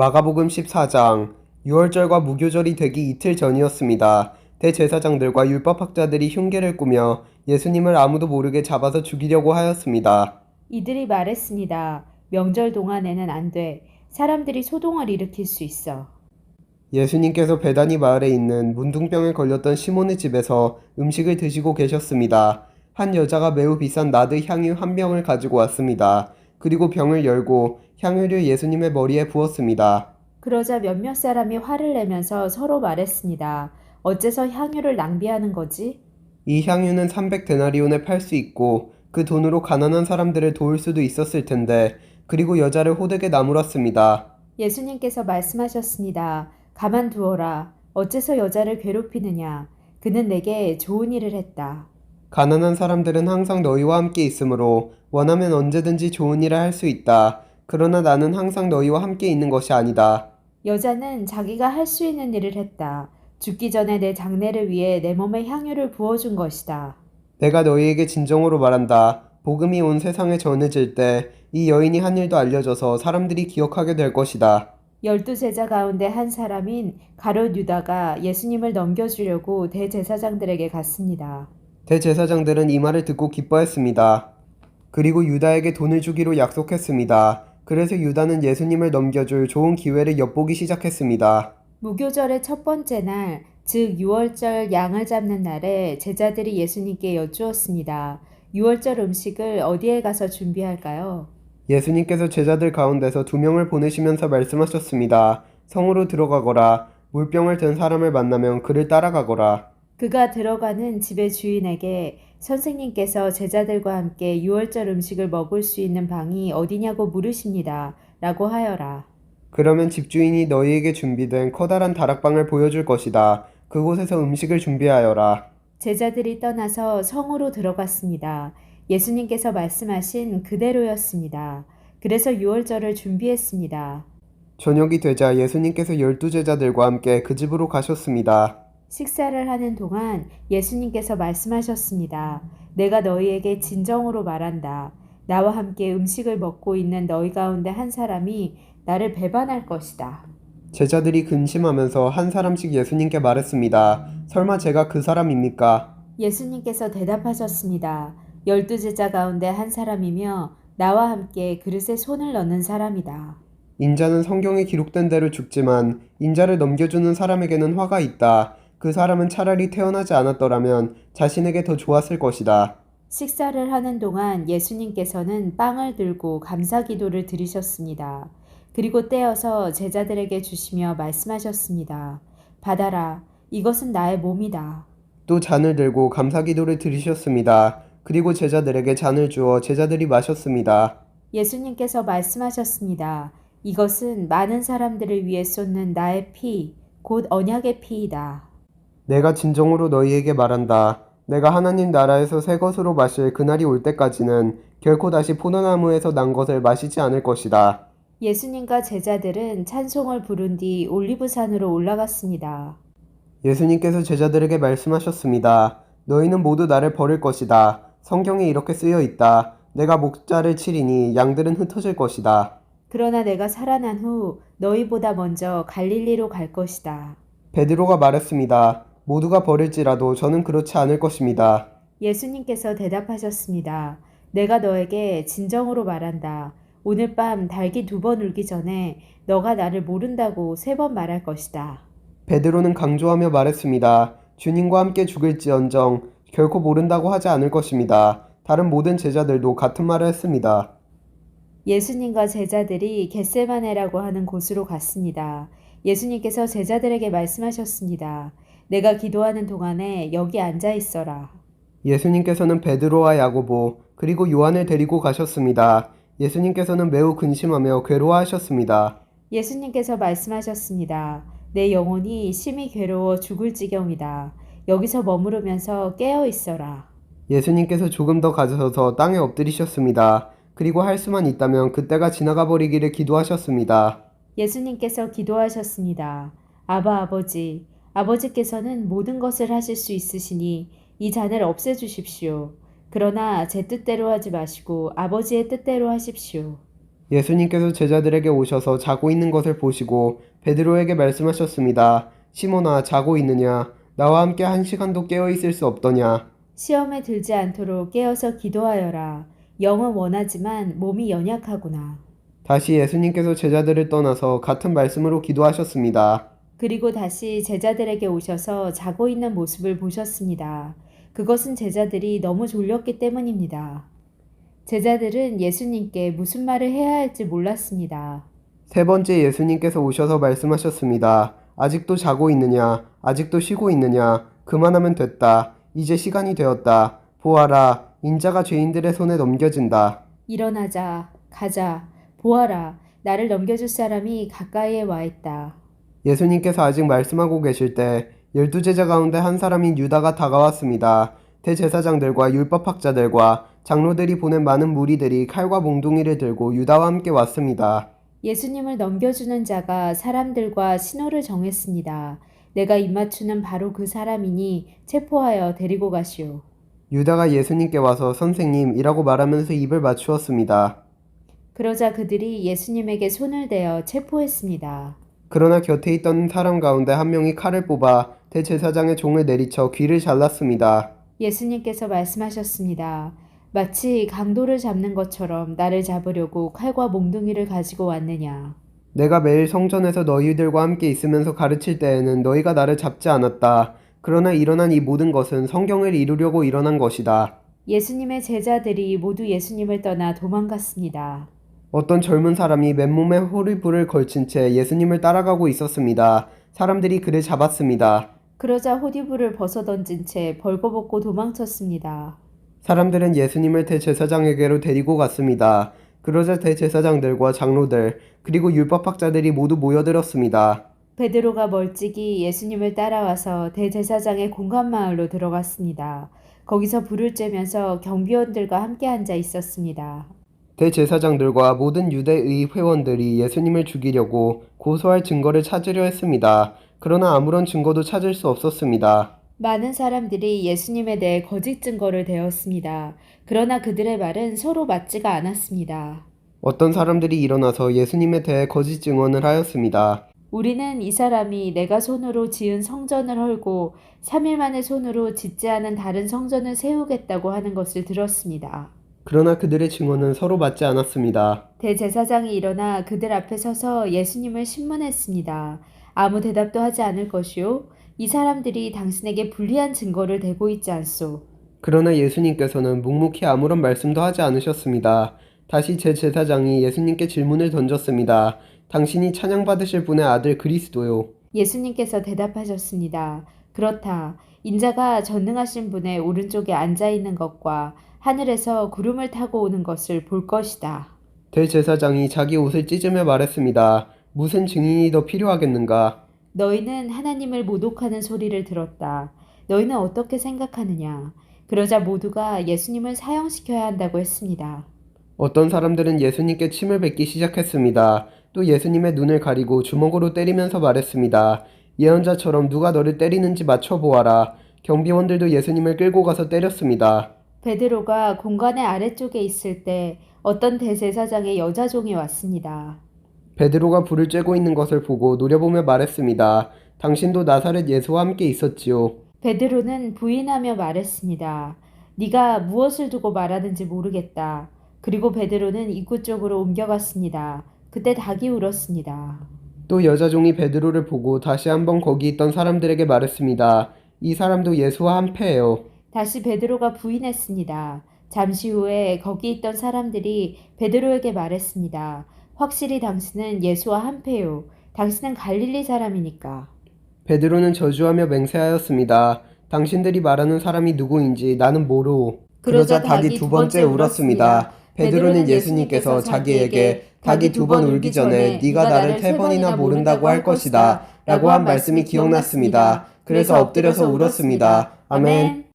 마가복음 14장. 유월절과 무교절이 되기 이틀 전이었습니다. 대제사장들과 율법학자들이 흉계를 꾸며 예수님을 아무도 모르게 잡아서 죽이려고 하였습니다. 이들이 말했습니다. 명절 동안에는 안 돼. 사람들이 소동을 일으킬 수 있어. 예수님께서 베다니 마을에 있는 문둥병에 걸렸던 시몬의 집에서 음식을 드시고 계셨습니다. 한 여자가 매우 비싼 나드 향유 한 병을 가지고 왔습니다. 그리고 병을 열고 향유를 예수님의 머리에 부었습니다. 그러자 몇몇 사람이 화를 내면서 서로 말했습니다. 어째서 향유를 낭비하는 거지? 이 향유는 300데나리온에 팔 수 있고 그 돈으로 가난한 사람들을 도울 수도 있었을 텐데, 그리고 여자를 호되게 나무랐습니다. 예수님께서 말씀하셨습니다. 가만두어라. 어째서 여자를 괴롭히느냐? 그는 내게 좋은 일을 했다. 가난한 사람들은 항상 너희와 함께 있으므로 원하면 언제든지 좋은 일을 할 수 있다. 그러나 나는 항상 너희와 함께 있는 것이 아니다. 여자는 자기가 할 수 있는 일을 했다. 죽기 전에 내 장례를 위해 내 몸에 향유를 부어준 것이다. 내가 너희에게 진정으로 말한다. 복음이 온 세상에 전해질 때 이 여인이 한 일도 알려져서 사람들이 기억하게 될 것이다. 12제자 가운데 한 사람인 가룟 유다가 예수님을 넘겨주려고 대제사장들에게 갔습니다. 대제사장들은 이 말을 듣고 기뻐했습니다. 그리고 유다에게 돈을 주기로 약속했습니다. 그래서 유다는 예수님을 넘겨줄 좋은 기회를 엿보기 시작했습니다. 무교절의 첫 번째 날, 즉 유월절 양을 잡는 날에 제자들이 예수님께 여쭈었습니다. 유월절 음식을 어디에 가서 준비할까요? 예수님께서 제자들 가운데서 2명을 보내시면서 말씀하셨습니다. 성으로 들어가거라. 물병을 든 사람을 만나면 그를 따라가거라. 그가 들어가는 집의 주인에게 선생님께서 제자들과 함께 유월절 음식을 먹을 수 있는 방이 어디냐고 물으십니다. 라고 하여라. 그러면 집주인이 너희에게 준비된 커다란 다락방을 보여줄 것이다. 그곳에서 음식을 준비하여라. 제자들이 떠나서 성으로 들어갔습니다. 예수님께서 말씀하신 그대로였습니다. 그래서 유월절을 준비했습니다. 저녁이 되자 예수님께서 12제자들과 함께 그 집으로 가셨습니다. 식사를 하는 동안 예수님께서 말씀하셨습니다. 내가 너희에게 진정으로 말한다. 나와 함께 음식을 먹고 있는 너희 가운데 한 사람이 나를 배반할 것이다. 제자들이 근심하면서 한 사람씩 예수님께 말했습니다. 설마 제가 그 사람입니까? 예수님께서 대답하셨습니다. 12제자 가운데 한 사람이며 나와 함께 그릇에 손을 넣는 사람이다. 인자는 성경에 기록된 대로 죽지만 인자를 넘겨주는 사람에게는 화가 있다. 그 사람은 차라리 태어나지 않았더라면 자신에게 더 좋았을 것이다. 식사를 하는 동안 예수님께서는 빵을 들고 감사 기도를 드리셨습니다. 그리고 떼어서 제자들에게 주시며 말씀하셨습니다. 받아라. 이것은 나의 몸이다. 또 잔을 들고 감사 기도를 드리셨습니다. 그리고 제자들에게 잔을 주어 제자들이 마셨습니다. 예수님께서 말씀하셨습니다. 이것은 많은 사람들을 위해 쏟는 나의 피, 곧 언약의 피이다. 내가 진정으로 너희에게 말한다. 내가 하나님 나라에서 새 것으로 마실 그날이 올 때까지는 결코 다시 포도나무에서 난 것을 마시지 않을 것이다. 예수님과 제자들은 찬송을 부른 뒤 올리브산으로 올라갔습니다. 예수님께서 제자들에게 말씀하셨습니다. 너희는 모두 나를 버릴 것이다. 성경에 이렇게 쓰여 있다. 내가 목자를 치리니 양들은 흩어질 것이다. 그러나 내가 살아난 후 너희보다 먼저 갈릴리로 갈 것이다. 베드로가 말했습니다. 모두가 버릴지라도 저는 그렇지 않을 것입니다. 예수님께서 대답하셨습니다. 내가 너에게 진정으로 말한다. 오늘 밤 닭이 2번 울기 전에 너가 나를 모른다고 3번 말할 것이다. 베드로는 강조하며 말했습니다. 주님과 함께 죽을지언정 결코 모른다고 하지 않을 것입니다. 다른 모든 제자들도 같은 말을 했습니다. 예수님과 제자들이 겟세마네라고 하는 곳으로 갔습니다. 예수님께서 제자들에게 말씀하셨습니다. 내가 기도하는 동안에 여기 앉아 있어라. 예수님께서는 베드로와 야고보 그리고 요한을 데리고 가셨습니다. 예수님께서는 매우 근심하며 괴로워하셨습니다. 예수님께서 말씀하셨습니다. 내 영혼이 심히 괴로워 죽을 지경이다. 여기서 머무르면서 깨어 있어라. 예수님께서 조금 더 가셔서 땅에 엎드리셨습니다. 그리고 할 수만 있다면 그때가 지나가 버리기를 기도하셨습니다. 예수님께서 기도하셨습니다. 아바 아버지, 아버지께서는 모든 것을 하실 수 있으시니 이 잔을 없애주십시오. 그러나 제 뜻대로 하지 마시고 아버지의 뜻대로 하십시오. 예수님께서 제자들에게 오셔서 자고 있는 것을 보시고 베드로에게 말씀하셨습니다. 시몬아, 자고 있느냐? 나와 함께 1시간도 깨어 있을 수 없더냐? 시험에 들지 않도록 깨어서 기도하여라. 영은 원하지만 몸이 연약하구나. 다시 예수님께서 제자들을 떠나서 같은 말씀으로 기도하셨습니다. 그리고 다시 제자들에게 오셔서 자고 있는 모습을 보셨습니다. 그것은 제자들이 너무 졸렸기 때문입니다. 제자들은 예수님께 무슨 말을 해야 할지 몰랐습니다. 세 번째 예수님께서 오셔서 말씀하셨습니다. 아직도 자고 있느냐? 아직도 쉬고 있느냐? 그만하면 됐다. 이제 시간이 되었다. 보아라, 인자가 죄인들의 손에 넘겨진다. 일어나자, 가자, 보아라, 나를 넘겨줄 사람이 가까이에 와 있다. 예수님께서 아직 말씀하고 계실 때 12제자 가운데 한 사람인 유다가 다가왔습니다. 대제사장들과 율법학자들과 장로들이 보낸 많은 무리들이 칼과 몽둥이를 들고 유다와 함께 왔습니다. 예수님을 넘겨주는 자가 사람들과 신호를 정했습니다. 내가 입맞추는 바로 그 사람이니 체포하여 데리고 가시오. 유다가 예수님께 와서 선생님이라고 말하면서 입을 맞추었습니다. 그러자 그들이 예수님에게 손을 대어 체포했습니다. 그러나 곁에 있던 사람 가운데 한 명이 칼을 뽑아 대제사장의 종을 내리쳐 귀를 잘랐습니다. 예수님께서 말씀하셨습니다. 마치 강도를 잡는 것처럼 나를 잡으려고 칼과 몽둥이를 가지고 왔느냐. 내가 매일 성전에서 너희들과 함께 있으면서 가르칠 때에는 너희가 나를 잡지 않았다. 그러나 일어난 이 모든 것은 성경을 이루려고 일어난 것이다. 예수님의 제자들이 모두 예수님을 떠나 도망갔습니다. 어떤 젊은 사람이 맨몸에 호리불을 걸친 채 예수님을 따라가고 있었습니다. 사람들이 그를 잡았습니다. 그러자 호디부를 벗어던진 채 벌거벗고 도망쳤습니다. 사람들은 예수님을 대제사장에게로 데리고 갔습니다. 그러자 대제사장들과 장로들 그리고 율법학자들이 모두 모여들었습니다. 베드로가 멀찍이 예수님을 따라와서 대제사장의 공간마을로 들어갔습니다. 거기서 불을 쬐면서 경비원들과 함께 앉아 있었습니다. 대제사장들과 모든 유대의 회원들이 예수님을 죽이려고 고소할 증거를 찾으려 했습니다. 그러나 아무런 증거도 찾을 수 없었습니다. 많은 사람들이 예수님에 대해 거짓 증거를 대었습니다. 그러나 그들의 말은 서로 맞지가 않았습니다. 어떤 사람들이 일어나서 예수님에 대해 거짓 증언을 하였습니다. 우리는 이 사람이 내가 손으로 지은 성전을 헐고 3일 만에 손으로 짓지 않은 다른 성전을 세우겠다고 하는 것을 들었습니다. 그러나 그들의 증언은 서로 맞지 않았습니다. 대제사장이 일어나 그들 앞에 서서 예수님을 신문했습니다. 아무 대답도 하지 않을 것이요. 이 사람들이 당신에게 불리한 증거를 대고 있지 않소. 그러나 예수님께서는 묵묵히 아무런 말씀도 하지 않으셨습니다. 다시 제사장이 예수님께 질문을 던졌습니다. 당신이 찬양받으실 분의 아들 그리스도요. 예수님께서 대답하셨습니다. 그렇다. 인자가 전능하신 분의 오른쪽에 앉아 있는 것과 하늘에서 구름을 타고 오는 것을 볼 것이다. 대제사장이 자기 옷을 찢으며 말했습니다. 무슨 증인이 더 필요하겠는가? 너희는 하나님을 모독하는 소리를 들었다. 너희는 어떻게 생각하느냐? 그러자 모두가 예수님을 사형시켜야 한다고 했습니다. 어떤 사람들은 예수님께 침을 뱉기 시작했습니다. 또 예수님의 눈을 가리고 주먹으로 때리면서 말했습니다. 예언자처럼 누가 너를 때리는지 맞춰보아라. 경비원들도 예수님을 끌고 가서 때렸습니다. 베드로가 공간의 아래쪽에 있을 때 어떤 대제사장의 여자종이 왔습니다. 베드로가 불을 쬐고 있는 것을 보고 노려보며 말했습니다. 당신도 나사렛 예수와 함께 있었지요. 베드로는 부인하며 말했습니다. 네가 무엇을 두고 말하는지 모르겠다. 그리고 베드로는 입구 쪽으로 옮겨갔습니다. 그때 닭이 울었습니다. 또 여자종이 베드로를 보고 다시 한번 거기 있던 사람들에게 말했습니다. 이 사람도 예수와 한패예요. 다시 베드로가 부인했습니다. 잠시 후에 거기 있던 사람들이 베드로에게 말했습니다. 확실히 당신은 예수와 한패요. 당신은 갈릴리 사람이니까. 베드로는 저주하며 맹세하였습니다. 당신들이 말하는 사람이 누구인지 나는 모르오. 그러자 닭이 두 번째 울었습니다. 베드로는 예수님께서 자기에게 닭이 2번 울기 전에 네가 나를 3번이나 모른다고 할 것이다 라고 한 말씀이 기억났습니다. 그래서 엎드려서 울었습니다. 아멘.